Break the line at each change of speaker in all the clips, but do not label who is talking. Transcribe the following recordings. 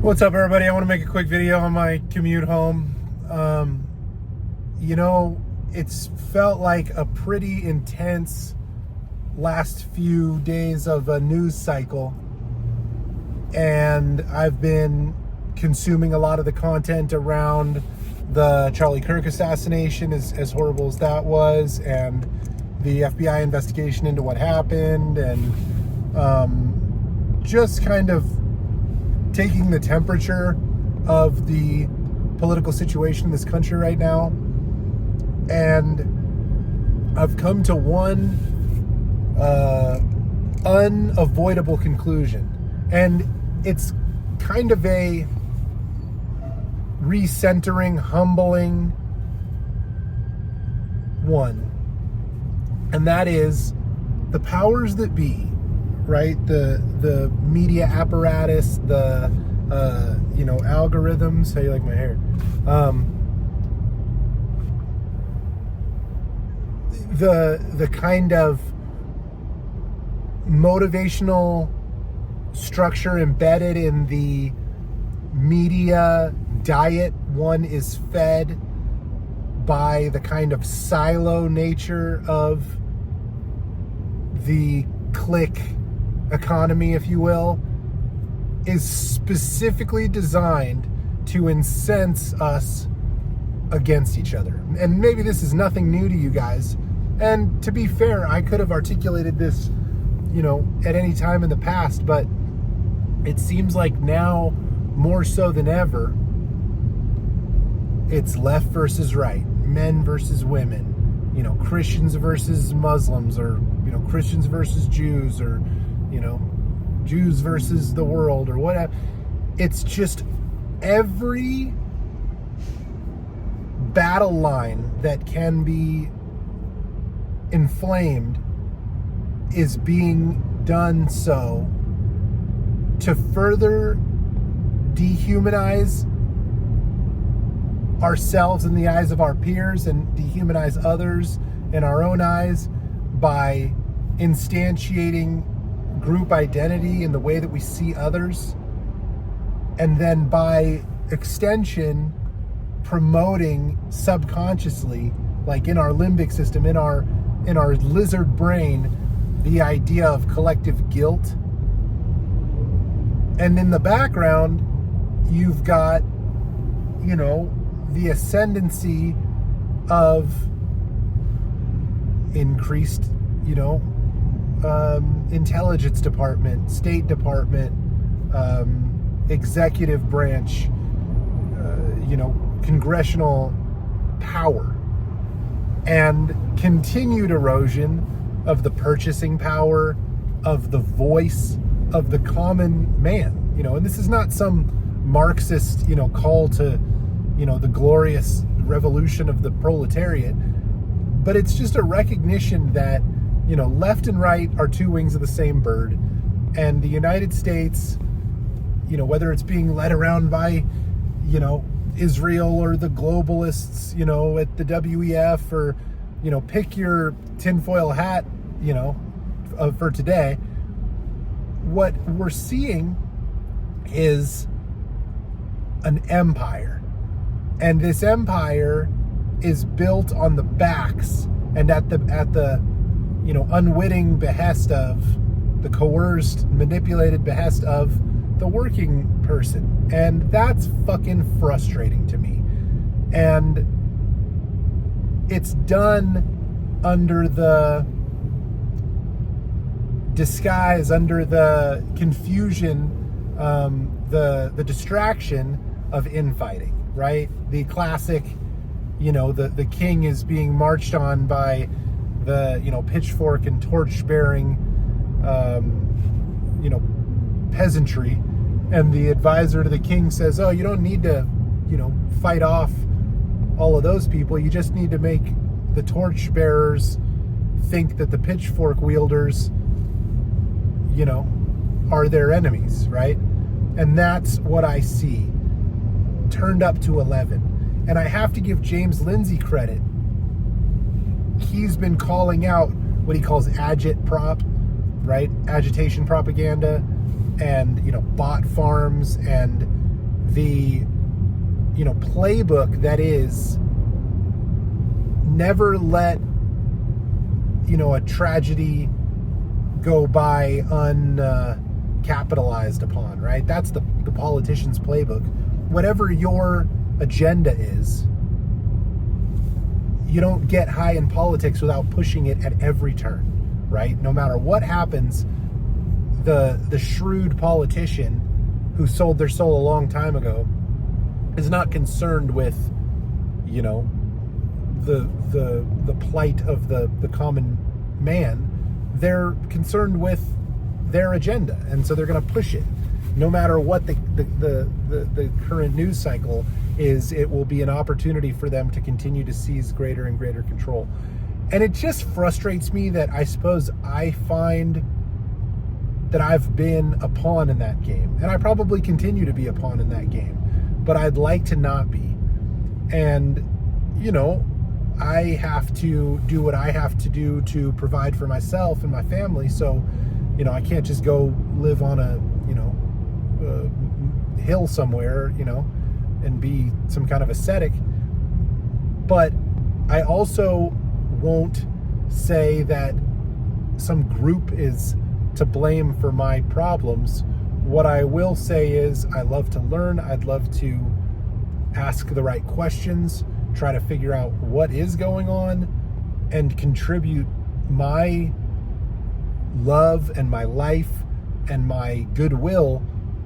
What's up, everybody? I want to make a quick video on my commute home. It's felt like a pretty intense last few days of a news cycle, and I've been consuming a lot of the content around the Charlie Kirk assassination, as horrible as that was, and the FBI investigation into what happened, and just kind of taking the temperature of the political situation in this country right now. And I've come to one unavoidable conclusion. And it's kind of a recentering, humbling one. And that is the powers that be, right? The media apparatus, the algorithms. How you like my hair? The kind of motivational structure embedded in the media diet one is fed by, the kind of silo nature of the click economy, if you will, is specifically designed to incense us against each other. And maybe this is nothing new to you guys. And to be fair, I could have articulated this, at any time in the past, but it seems like now, more so than ever, it's left versus right, men versus women, Christians versus Muslims, or, Christians versus Jews, or, Jews versus the world, or whatever. It's just every battle line that can be inflamed is being done so to further dehumanize ourselves in the eyes of our peers and dehumanize others in our own eyes by instantiating group identity in the way that we see others, and then by extension promoting subconsciously, like in our limbic system, in our lizard brain, the idea of collective guilt. And in the background, you've got the ascendancy of increased intelligence department, State Department, executive branch, congressional power, and continued erosion of the purchasing power of the voice of the common man. And this is not some Marxist, call to, the glorious revolution of the proletariat, but it's just a recognition that, left and right are two wings of the same bird. And the United States, whether it's being led around by, Israel or the globalists, at the WEF, or, pick your tinfoil hat, for today, what we're seeing is an empire. And this empire is built on the backs and at the unwitting behest of, the coerced, manipulated behest of the working person. And that's fucking frustrating to me. And it's done under the disguise, under the confusion, the distraction of infighting, right? The classic, the king is being marched on by the, pitchfork and torch bearing, peasantry. And the advisor to the king says, oh, you don't need to, fight off all of those people. You just need to make the torch bearers think that the pitchfork wielders, are their enemies, right? And that's what I see turned up to 11. And I have to give James Lindsay credit. He's been calling out what he calls agitprop, right? Agitation propaganda, and, bot farms, and, the, playbook that is never let, a tragedy go by uncapitalized upon, right? That's the politician's playbook. Whatever your agenda is, you don't get high in politics without pushing it at every turn, right? No matter what happens, the shrewd politician who sold their soul a long time ago is not concerned with, the plight of the common man. They're concerned with their agenda, and so they're going to push it. No matter what the current news cycle is, it will be an opportunity for them to continue to seize greater and greater control. And it just frustrates me that I suppose I find that I've been a pawn in that game, and I probably continue to be a pawn in that game, but I'd like to not be. And I have to do what I have to do to provide for myself and my family. So I can't just go live on a hill somewhere, and be some kind of ascetic. But I also won't say that some group is to blame for my problems. What I will say is I love to learn. I'd love to ask the right questions, try to figure out what is going on, and contribute my love and my life and my goodwill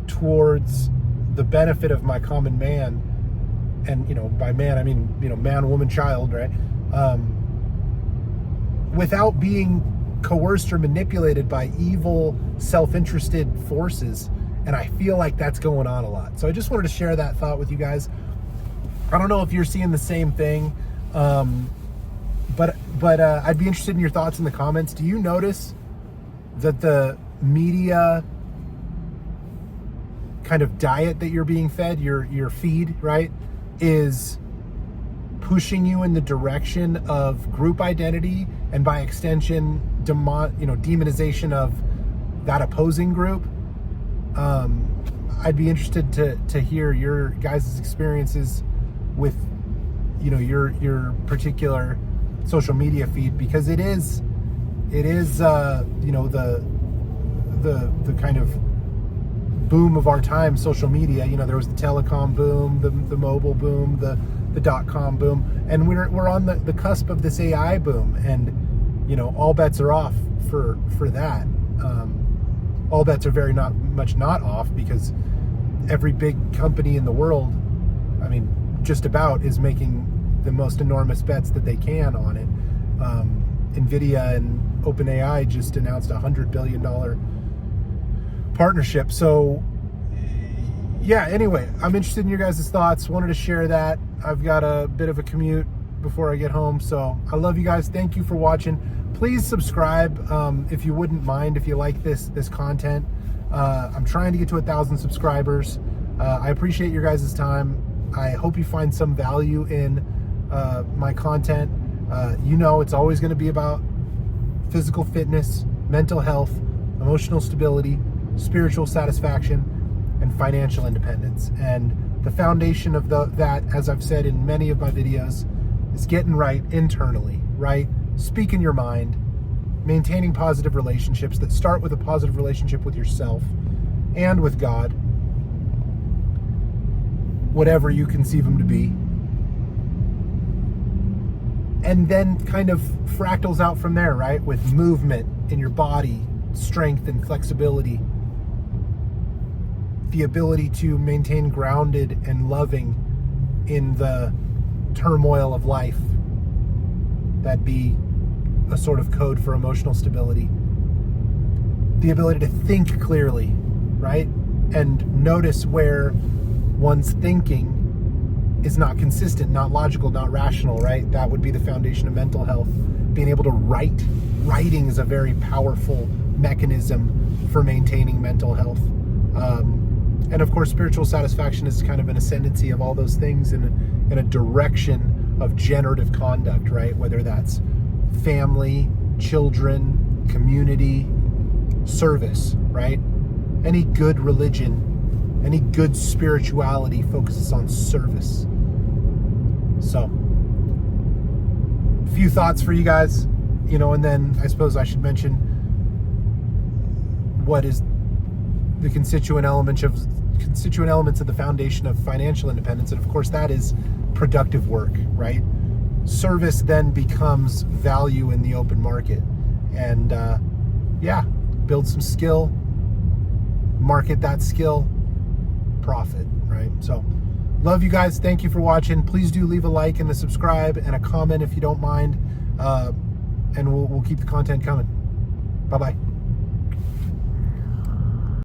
towards the benefit of my common man. And by man I mean man, woman, child, right? Without being coerced or manipulated by evil, self-interested forces. And I feel like that's going on a lot. So I just wanted to share that thought with you guys. I don't know if you're seeing the same thing, but I'd be interested in your thoughts in the comments. Do you notice that the media kind of diet that you're being fed, your feed, right, is pushing you in the direction of group identity, and by extension, demonization of that opposing group? I'd be interested to hear your guys' experiences with your particular social media feed, because it is the kind of boom of our time, social media. There was the telecom boom, the mobile boom, the .com boom, and we're on the cusp of this AI boom, and all bets are off for that. All bets are very not off, because every big company in the world, just about, is making the most enormous bets that they can on it. Nvidia and OpenAI just announced a $100 billion partnership. So yeah, anyway, I'm interested in your guys' thoughts. Wanted to share that. I've got a bit of a commute before I get home, so I love you guys. Thank you for watching. Please subscribe if you wouldn't mind, if you like this content. I'm trying to get to 1,000 subscribers. I appreciate your guys' time. I hope you find some value in my content. It's always going to be about physical fitness, mental health, emotional stability, spiritual satisfaction, and financial independence. And the foundation of that, as I've said in many of my videos, is getting right internally, right? Speaking your mind, maintaining positive relationships that start with a positive relationship with yourself and with God, whatever you conceive him to be. And then kind of fractals out from there, right? With movement in your body, strength and flexibility, the ability to maintain grounded and loving in the turmoil of life. That'd be a sort of code for emotional stability. The ability to think clearly, right? And notice where one's thinking is not consistent, not logical, not rational, right? That would be the foundation of mental health. Being able to write. Writing is a very powerful mechanism for maintaining mental health. And of course, spiritual satisfaction is kind of an ascendancy of all those things in a direction of generative conduct, right? Whether that's family, children, community, service, right? Any good religion Any good spirituality focuses on service. So, a few thoughts for you guys, and then I suppose I should mention what is the constituent elements of the foundation of financial independence. And of course, that is productive work, right? Service then becomes value in the open market. And build some skill, market that skill, profit, right? So love you guys. Thank you for watching. Please do leave a like and a subscribe and a comment if you don't mind. And we'll keep the content coming. Bye-bye.